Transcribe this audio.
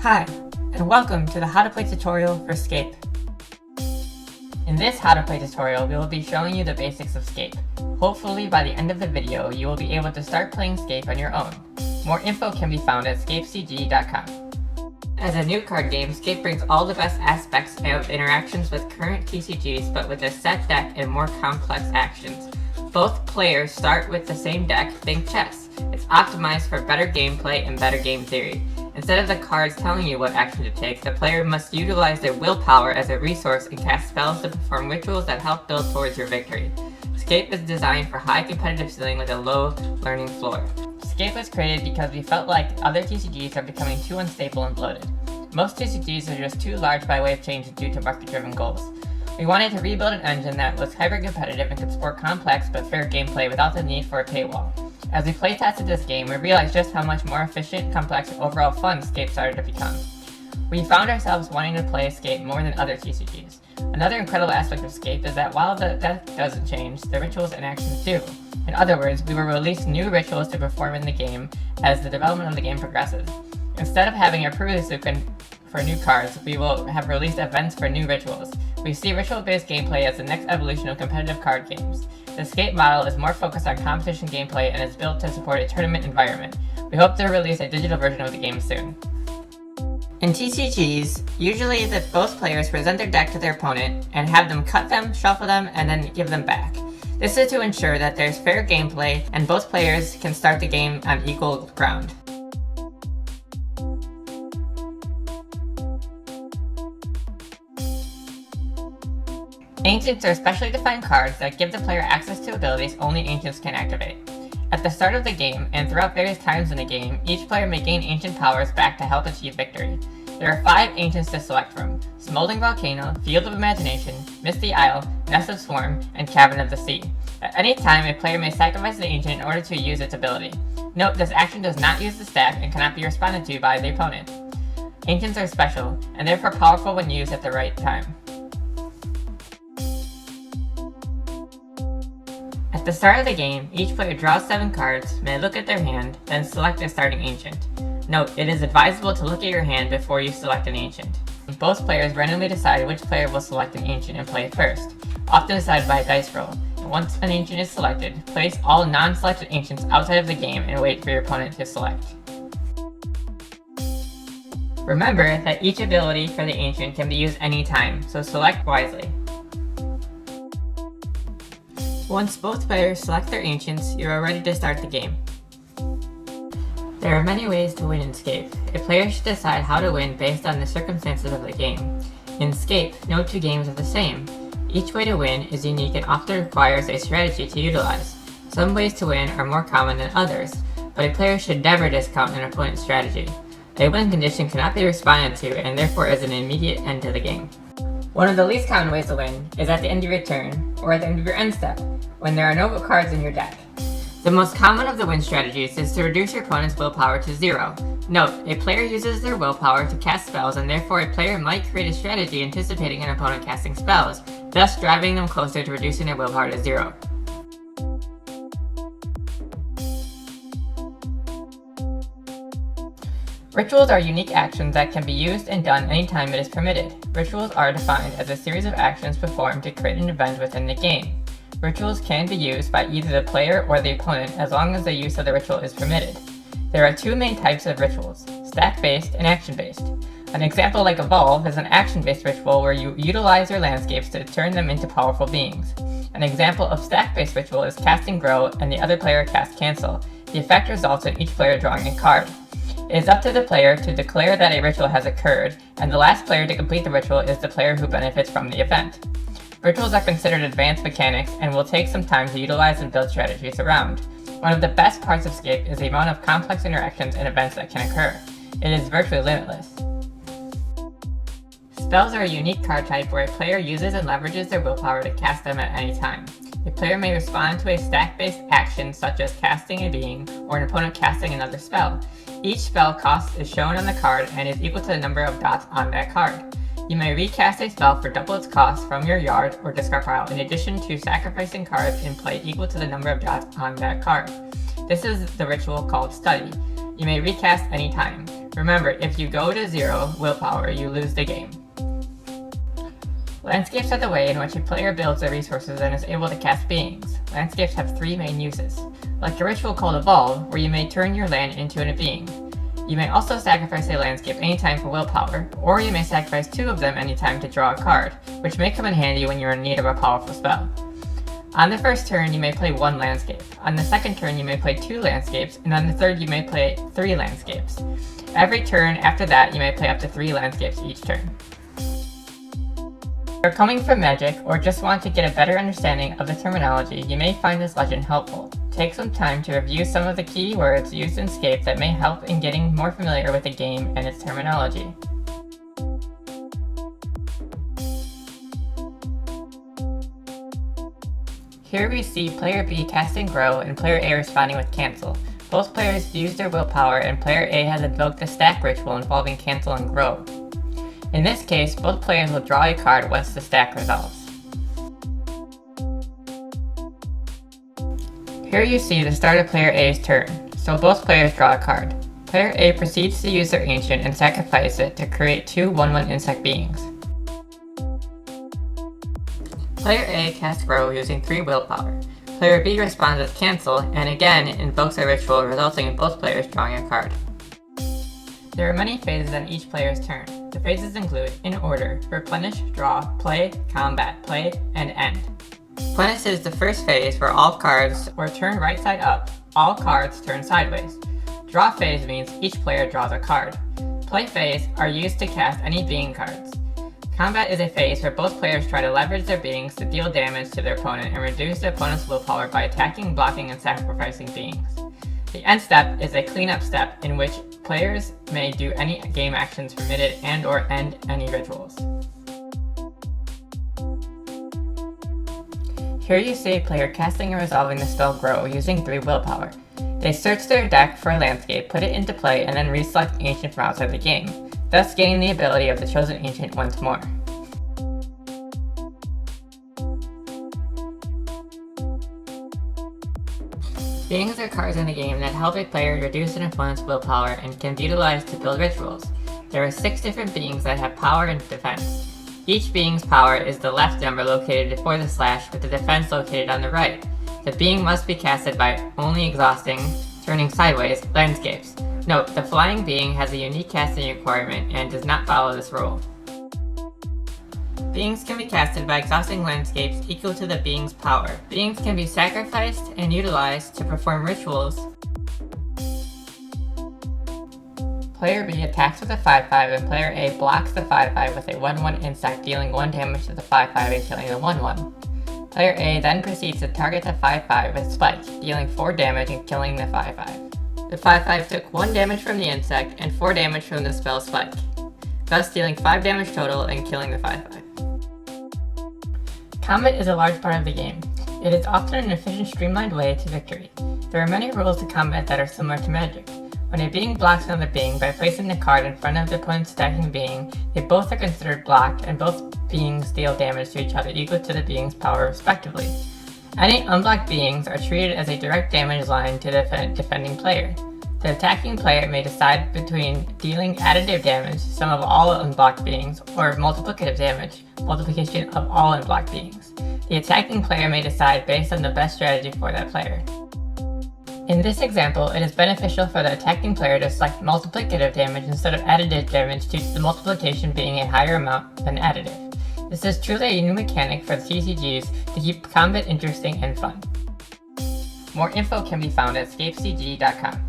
Hi, and welcome to the How to Play tutorial for Scape. In this How to Play tutorial, we will be showing you the basics of Scape. Hopefully by the end of the video, you will be able to start playing Scape on your own. More info can be found at scapecg.com. As a new card game, Scape brings all the best aspects of interactions with current TCGs, but with a set deck and more complex actions. Both players start with the same deck, think chess. It's optimized for better gameplay and better game theory. Instead of the cards telling you what action to take, the player must utilize their willpower as a resource and cast spells to perform rituals that help build towards your victory. Scape is designed for high competitive ceiling with a low learning floor. Scape was created because we felt like other TCGs are becoming too unstable and bloated. Most TCGs are just too large by way of change due to market-driven goals. We wanted to rebuild an engine that was hyper-competitive and could support complex but fair gameplay without the need for a paywall. As we playtested this game, we realized just how much more efficient, complex, and overall fun Scape started to become. We found ourselves wanting to play Scape more than other TCGs. Another incredible aspect of Scape is that while the deck doesn't change, the rituals and actions do. In other words, we will release new rituals to perform in the game as the development of the game progresses. Instead of having a pre-release for new cards, we will have released events for new rituals. We see ritual-based gameplay as the next evolution of competitive card games. The Scape model is more focused on competition gameplay and is built to support a tournament environment. We hope to release a digital version of the game soon. In TCGs, usually both players present their deck to their opponent and have them cut them, shuffle them, and then give them back. This is to ensure that there's fair gameplay and both players can start the game on equal ground. Ancients are specially defined cards that give the player access to abilities only Ancients can activate. At the start of the game, and throughout various times in the game, each player may gain Ancient powers back to help achieve victory. There are 5 Ancients to select from: Smoldering Volcano, Field of Imagination, Misty Isle, Nest of Swarm, and Cavern of the Sea. At any time, a player may sacrifice the Ancient in order to use its ability. Note, this action does not use the stack and cannot be responded to by the opponent. Ancients are special, and therefore powerful when used at the right time. At the start of the game, each player draws 7 cards, may look at their hand, then select a starting Ancient. Note, it is advisable to look at your hand before you select an Ancient. Both players randomly decide which player will select an Ancient and play it first, often decided by a dice roll. Once an Ancient is selected, place all non-selected Ancients outside of the game and wait for your opponent to select. Remember that each ability for the Ancient can be used anytime, so select wisely. Once both players select their Ancients, you are ready to start the game. There are many ways to win in Scape. A player should decide how to win based on the circumstances of the game. In Scape, no 2 games are the same. Each way to win is unique and often requires a strategy to utilize. Some ways to win are more common than others, but a player should never discount an opponent's strategy. A win condition cannot be responded to and therefore is an immediate end to the game. One of the least common ways to win is at the end of your turn, or at the end of your end step, when there are no cards in your deck. The most common of the win strategies is to reduce your opponent's willpower to 0. Note, a player uses their willpower to cast spells, and therefore a player might create a strategy anticipating an opponent casting spells, thus driving them closer to reducing their willpower to 0. Rituals are unique actions that can be used and done anytime it is permitted. Rituals are defined as a series of actions performed to create an event within the game. Rituals can be used by either the player or the opponent as long as the use of the ritual is permitted. There are 2 main types of rituals: stack-based and action-based. An example like Evolve is an action-based ritual where you utilize your landscapes to turn them into powerful beings. An example of stack-based ritual is Casting Grow and the other player casts Cancel. The effect results in each player drawing a card. It is up to the player to declare that a ritual has occurred, and the last player to complete the ritual is the player who benefits from the event. Rituals are considered advanced mechanics and will take some time to utilize and build strategies around. One of the best parts of Scape is the amount of complex interactions and events that can occur. It is virtually limitless. Spells are a unique card type where a player uses and leverages their willpower to cast them at any time. A player may respond to a stack-based action such as casting a being or an opponent casting another spell. Each spell cost is shown on the card and is equal to the number of dots on that card. You may recast a spell for double its cost from your yard or discard pile in addition to sacrificing cards in play equal to the number of dots on that card. This is the ritual called Study. You may recast anytime. Remember, if you go to 0 willpower, you lose the game. Landscapes are the way in which a player builds their resources and is able to cast beings. Landscapes have 3 main uses, like a ritual called Evolve, where you may turn your land into a being. You may also sacrifice a landscape anytime for willpower, or you may sacrifice 2 of them anytime to draw a card, which may come in handy when you're in need of a powerful spell. On the first turn, you may play 1 landscape. On the second turn, you may play 2 landscapes, and on the third, you may play 3 landscapes. Every turn after that, you may play up to 3 landscapes each turn. If you're coming from Magic, or just want to get a better understanding of the terminology, you may find this legend helpful. Take some time to review some of the key words used in Scape that may help in getting more familiar with the game and its terminology. Here we see player B casting Grow and player A responding with Cancel. Both players use their willpower and player A has invoked a stack ritual involving Cancel and Grow. In this case, both players will draw a card once the stack resolves. Here you see the start of player A's turn, so both players draw a card. Player A proceeds to use their Ancient and sacrifice it to create 2 1/1 insect beings. Player A casts Grow using 3 willpower. Player B responds with Cancel and again invokes a ritual, resulting in both players drawing a card. There are many phases on each player's turn. The phases include, in order, Replenish, Draw, Play, Combat, Play, and End. Replenish is the first phase where all cards were turned right side up, all cards turn sideways. Draw phase means each player draws a card. Play phase are used to cast any being cards. Combat is a phase where both players try to leverage their beings to deal damage to their opponent and reduce the opponent's willpower by attacking, blocking, and sacrificing beings. The end step is a cleanup step in which players may do any game actions permitted and/or end any rituals. Here you see a player casting and resolving the spell Grow using 3 willpower. They search their deck for a landscape, put it into play, and then reselect Ancient from outside the game, thus gaining the ability of the chosen Ancient once more. Beings are cards in the game that help a player reduce an opponent's willpower and can be utilized to build rituals. There are 6 different beings that have power and defense. Each being's power is the left number located before the slash with the defense located on the right. The being must be casted by only exhausting, turning sideways, landscapes. Note, the flying being has a unique casting requirement and does not follow this rule. Beings can be casted by exhausting landscapes equal to the being's power. Beings can be sacrificed and utilized to perform rituals. Player B attacks with a 5/5 and player A blocks the 5/5 with a 1/1 insect, dealing 1 damage to the 5/5 and killing the 1/1. Player A then proceeds to target the 5/5 with Spike, dealing 4 damage and killing the 5/5. The 5/5 took 1 damage from the insect and 4 damage from the spell Spike, thus dealing 5 damage total and killing the 5/5. Combat is a large part of the game. It is often an efficient, streamlined way to victory. There are many rules to combat that are similar to Magic. When a being blocks another being by placing the card in front of the opponent's stacking being, they both are considered blocked and both beings deal damage to each other equal to the being's power respectively. Any unblocked beings are treated as a direct damage line to the defending player. The attacking player may decide between dealing additive damage, sum of all unblocked beings, or multiplicative damage, multiplication of all unblocked beings. The attacking player may decide based on the best strategy for that player. In this example, it is beneficial for the attacking player to select multiplicative damage instead of additive damage due to the multiplication being a higher amount than additive. This is truly a new mechanic for the TCGs to keep combat interesting and fun. More info can be found at scapecg.com.